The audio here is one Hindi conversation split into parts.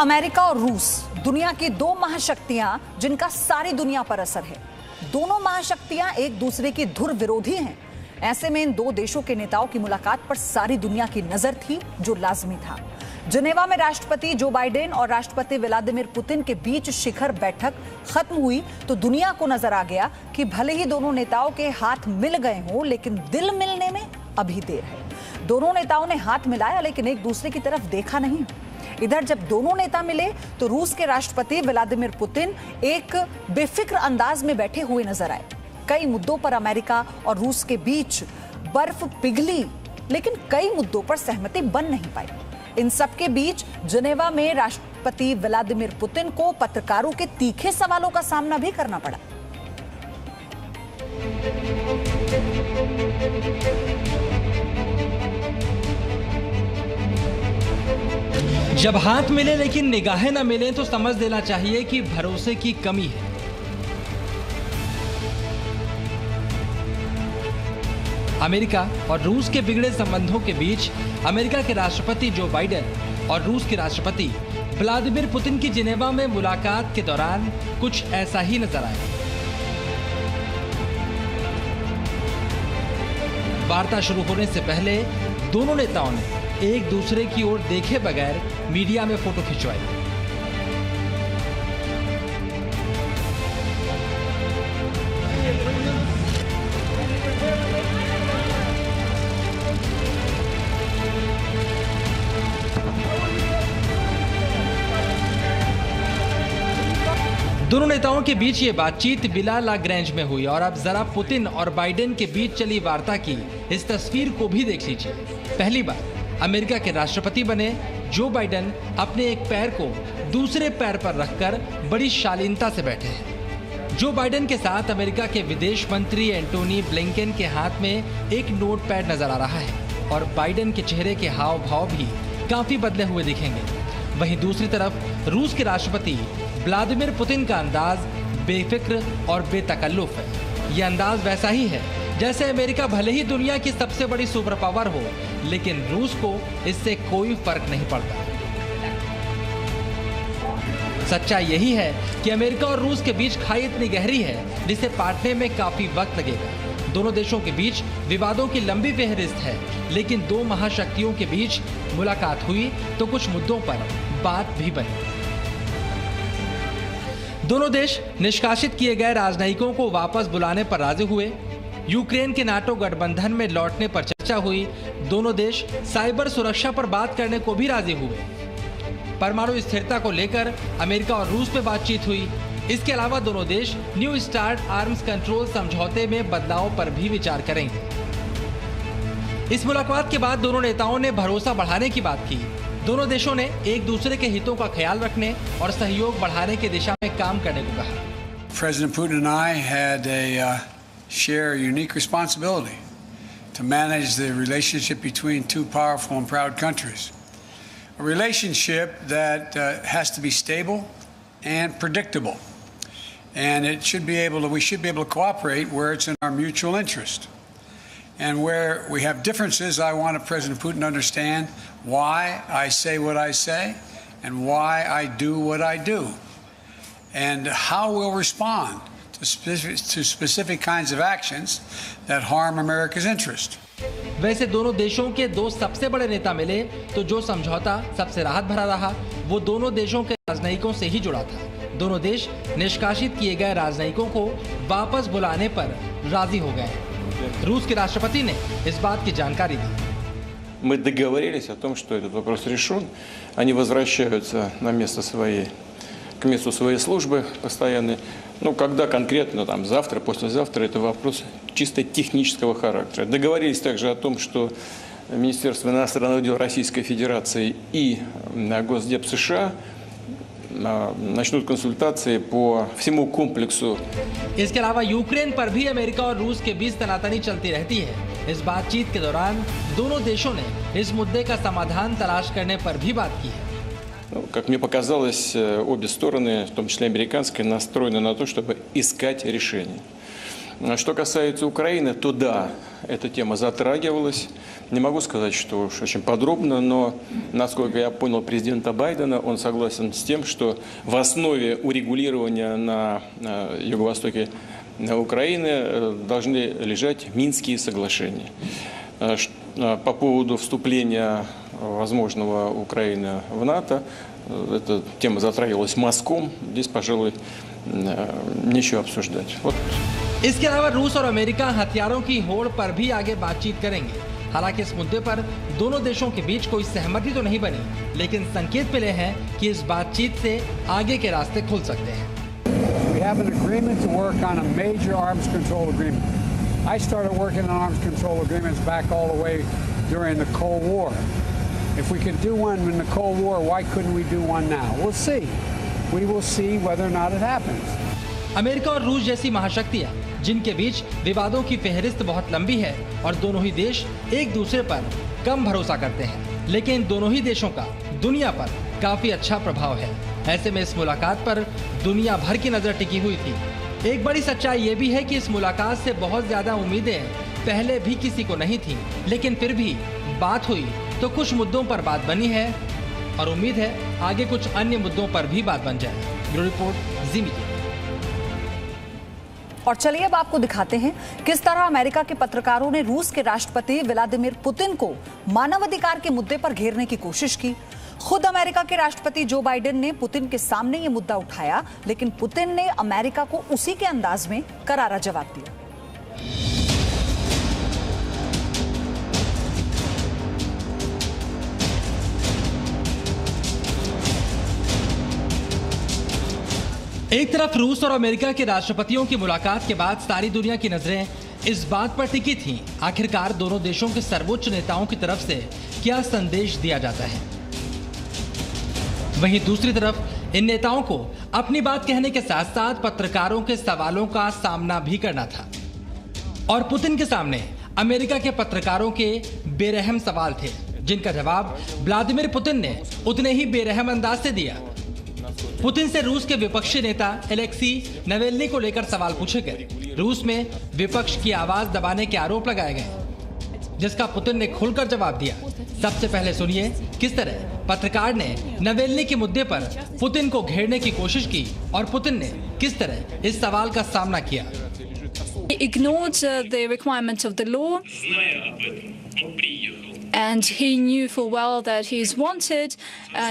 अमेरिका और रूस दुनिया की दो महाशक्तियां जिनका सारी दुनिया पर असर है। दोनों महाशक्तियां एक दूसरे की धुर विरोधी हैं। ऐसे में इन दो देशों के नेताओं की मुलाकात पर सारी दुनिया की नजर थी, जो लाजमी था। जिनेवा में राष्ट्रपति जो बाइडेन और राष्ट्रपति व्लादिमीर पुतिन के बीच शिखर बैठक खत्म हुई तो दुनिया को नजर आ गया कि भले ही दोनों नेताओं के हाथ मिल गए हों, लेकिन दिल मिलने में अभी देर है। दोनों नेताओं ने हाथ मिलाया, लेकिन एक दूसरे की तरफ देखा नहीं। इधर जब दोनों नेता मिले तो रूस के राष्ट्रपति व्लादिमीर पुतिन एक बेफिक्र अंदाज में बैठे हुए नजर आए। कई मुद्दों पर अमेरिका और रूस के बीच बर्फ पिघली, लेकिन कई मुद्दों पर सहमति बन नहीं पाई। इन सबके बीच जिनेवा में राष्ट्रपति व्लादिमीर पुतिन को पत्रकारों के तीखे सवालों का सामना भी करना पड़ा। जब हाथ मिले लेकिन निगाहें न मिले तो समझ लेना चाहिए कि भरोसे की कमी है। अमेरिका और रूस के बिगड़े संबंधों के बीच अमेरिका के राष्ट्रपति जो बाइडेन और रूस के राष्ट्रपति व्लादिमीर पुतिन की जिनेवा में मुलाकात के दौरान कुछ ऐसा ही नजर आया। वार्ता शुरू होने से पहले दोनों नेताओं ने एक दूसरे की ओर देखे बगैर मीडिया में फोटो खिंचवाई। दोनों नेताओं के बीच ये बातचीत विला लाग्रेंज में हुई और अब जरा पुतिन और बाइडेन के बीच चली वार्ता की इस तस्वीर को भी देख लीजिए। पहली बार अमेरिका के राष्ट्रपति बने जो बाइडेन अपने एक पैर को दूसरे पैर पर रखकर बड़ी शालीनता से बैठे हैं। जो बाइडेन के साथ अमेरिका के विदेश मंत्री एंटोनी ब्लिंकन के हाथ में एक नोट पैड नजर आ रहा है और बाइडेन के चेहरे के हाव भाव भी काफी बदले हुए दिखेंगे। वहीं दूसरी तरफ रूस के राष्ट्रपति व्लादिमीर पुतिन का अंदाज बेफिक्र और बेतकल्लुफ है। यह अंदाज वैसा ही है जैसे अमेरिका भले ही दुनिया की सबसे बड़ी सुपर पावर हो, लेकिन रूस को इससे कोई फर्क नहीं पड़ता। सच्चाई यही है कि अमेरिका और रूस के बीच खाई इतनी गहरी है जिसे पाटने में काफी वक्त लगेगा। दोनों देशों के बीच विवादों की लंबी फहरिस्त है, लेकिन दो महाशक्तियों के बीच मुलाकात हुई तो कुछ मुद्दों पर बात भी बनी। दोनों देश निष्कासित किए गए राजनयिकों को वापस बुलाने पर राजी हुए। यूक्रेन के नाटो गठबंधन में लौटने पर चर्चा हुई। दोनों देश साइबर सुरक्षा पर बात करने को भी राजी हुए। परमाणु स्थिरता को लेकर अमेरिका और रूस में बातचीत हुई। इसके अलावा दोनों देश न्यू स्टार्ट आर्म्स कंट्रोल समझौते में बदलाव पर भी विचार करेंगे। इस मुलाकात के बाद दोनों नेताओं ने भरोसा बढ़ाने की बात की। दोनों देशों ने एक दूसरे के हितों का ख्याल रखने और सहयोग बढ़ाने की दिशा में काम करने को कहा। President Putin and I had share a unique responsibility to manage the relationship between two powerful and proud countries. A relationship that has to be stable and predictable. And we should be able to cooperate where it's in our mutual interest. And where we have differences, I want President Putin to understand why I say what I say and why I do what I do, and how we'll respond to specific kinds of actions that harm America's interest. वैसे दोनों देशों के दो सबसे बड़े नेता मिले तो जो समझौता सबसे राहत भरा रहा वो दोनों देशों के राजनयिकों से ही जुड़ा था। दोनों देश निष्कासित किए गए राजनयिकों को वापस बुलाने पर राजी हो गए। रूस के राष्ट्रपति ने इस बात की जानकारी दी। Мы договорились о том, что этот вопрос решен. Они возвращаются на место к месту своей службы постоянной. Ну, когда конкретно, там, завтра, послезавтра, это вопрос чисто технического характера. Договорились также о том, что Министерство иностранных дел Российской Федерации и Госдеп США начнут консультации по всему комплексу. इसके अलावा यूक्रेन पर भी अमेरिका और रूस के बीच तनातनी चलती रहती है। इस बातचीत के दौरान दोनों देशों ने इस मुद्दे का समाधान तलाश करने पर भी बात की है। Как мне показалось, обе стороны, в том числе американская, настроены на то, чтобы искать решение. Что касается Украины, то да, эта тема затрагивалась. Не могу сказать, что уж очень подробно, но, насколько я понял президента Байдена, он согласен с тем, что в основе урегулирования на юго-востоке Украины должны лежать Минские соглашения. По поводу вступления возможного Украины в НАТО, эта тема затрагивалась мазком, здесь, пожалуй, нечего обсуждать. Вот. इसके अलावा रूस और अमेरिका हथियारों की होड़ पर भी आगे बातचीत करेंगे। हालांकि इस मुद्दे पर दोनों देशों के बीच कोई सहमति तो नहीं बनी, लेकिन संकेत मिले हैं कि इस बातचीत से आगे के रास्ते खुल सकते हैं। We have an agreement to work on a major arms control agreement. I started working on arms control agreements back all the way during the Cold War. If we could do one in the Cold War, why couldn't we do one now? We'll see. We will see whether or not it happens. America और रूस जैसी महाशक्तियां, जिनके बीच विवादों की फहरिस्त बहुत लंबी है और दोनों ही देश एक दूसरे पर कम भरोसा करते हैं, लेकिन दोनों ही देशों का दुनिया पर काफी अच्छा प्रभाव है। ऐसे में इस मुलाकात पर दुनिया भर की नजर टिकी हुई थी। एक बड़ी सच्चाई ये भी है कि इस मुलाकात से बहुत ज्यादा उम्मीदें पहले भी किसी को नहीं थी, लेकिन फिर भी बात हुई तो कुछ मुद्दों पर बात बनी है और उम्मीद है आगे कुछ अन्य मुद्दों पर भी बात बन जाए। ब्यूरो रिपोर्ट, जी मीडिया। और चलिए अब आपको दिखाते हैं किस तरह अमेरिका के पत्रकारों ने रूस के राष्ट्रपति व्लादिमीर पुतिन को मानवाधिकार के मुद्दे पर घेरने की कोशिश की। खुद अमेरिका के राष्ट्रपति जो बाइडेन ने पुतिन के सामने ये मुद्दा उठाया, लेकिन पुतिन ने अमेरिका को उसी के अंदाज में करारा जवाब दिया। एक तरफ रूस और अमेरिका के राष्ट्रपतियों की मुलाकात के बाद सारी दुनिया की नजरें इस बात पर टिकी थीं, आखिरकार दोनों देशों के सर्वोच्च नेताओं की तरफ से क्या संदेश दिया जाता है। वहीं दूसरी तरफ इन नेताओं को अपनी बात कहने के साथ साथ पत्रकारों के सवालों का सामना भी करना था और पुतिन के सामने अमेरिका के पत्रकारों के बेरहम सवाल थे, जिनका जवाब व्लादिमीर पुतिन ने उतने ही बेरहम अंदाज से दिया। पुतिन से रूस के विपक्षी नेता एलेक्सी नवेल्नी को लेकर सवाल पूछे गए। रूस में विपक्ष की आवाज दबाने के आरोप लगाए गए, जिसका पुतिन ने खुलकर जवाब दिया। सबसे पहले सुनिए किस तरह पत्रकार ने नवेल्नी के मुद्दे पर पुतिन को घेरने की कोशिश की और पुतिन ने किस तरह इस सवाल का सामना किया। He ignored the requirements of the law, and he knew full well that he is wanted.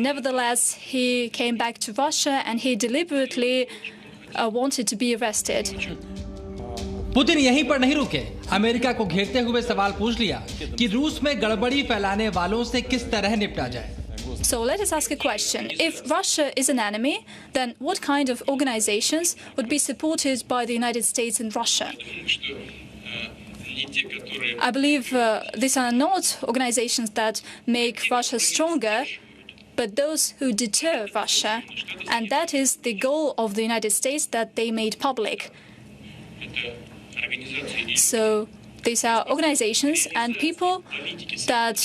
Nevertheless, he came back to Russia and he deliberately wanted to be arrested. Putin यहीं पर नहीं रुके, अमेरिका को घेरते हुए सवाल पूछ लिया कि रूस में गड़बड़ी फैलाने वालों से किस तरह निपटा जाए। So let us ask a question. If Russia is an enemy, then what kind of organizations would be supported by the United States and Russia? I believe these are not organizations that make Russia stronger, but those who deter Russia. And that is the goal of the United States that they made public. So these are organizations and people that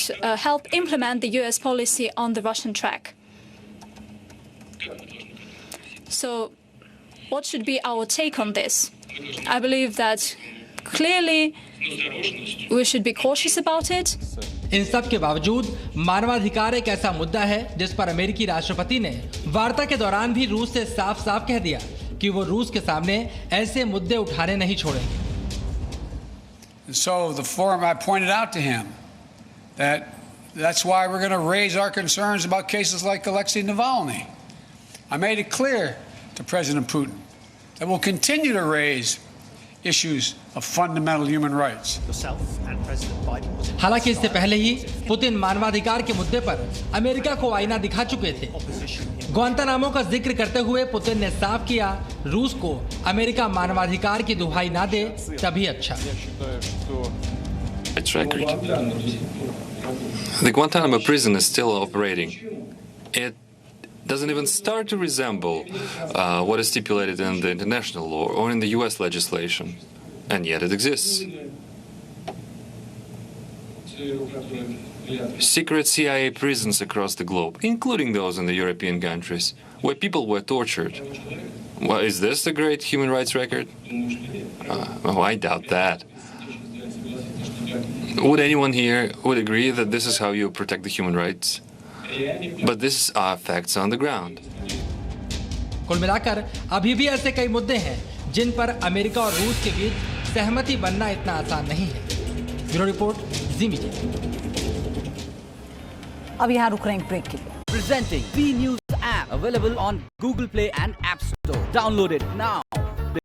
help implement the US policy on the Russian track. So what should be our take on this? I believe that clearly we should be cautious about it. इन सब के बावजूद मानवाधिकार एक ऐसा मुद्दा है जिस पर अमेरिकी राष्ट्रपति ने वार्ता के दौरान भी रूस से साफ-साफ कह दिया कि वो रूस के सामने ऐसे मुद्दे उठाने नहीं छोड़ेंगे। So the forum, I pointed out to him that's why we're going to raise our concerns about cases like Alexei Navalny. I made it clear to President Putin that we'll continue to raise issues of fundamental human rights. हालांकि इससे पहले ही पुतिन मानवाधिकार के मुद्दे पर अमेरिका को आईना दिखा चुके थे। ग्वांतानामो का जिक्र करते हुए पुतिन ने साफ किया, रूस को अमेरिका मानवाधिकार की दुहाई ना दे तभी अच्छा। The Guantanamo prison is still operating. It doesn't even start to resemble what is stipulated in the international law or in the US legislation, and yet it exists. Secret CIA prisons across the globe, including those in the European countries, where people were tortured. Well, is this the great human rights record? I doubt that. Would anyone here would agree that this is how you protect the human rights? But this are facts on the ground. कुल मिलाकर अभी भी ऐसे कई मुद्दे हैं जिन पर अमेरिका और रूस के बीच सहमति बनना इतना आसान नहीं है। ब्यूरो रिपोर्ट, जी मीडिया। अब यहाँ रुक रहे हैं ब्रेक के लिए। Presenting V News app available on Google Play and App Store. Download it now.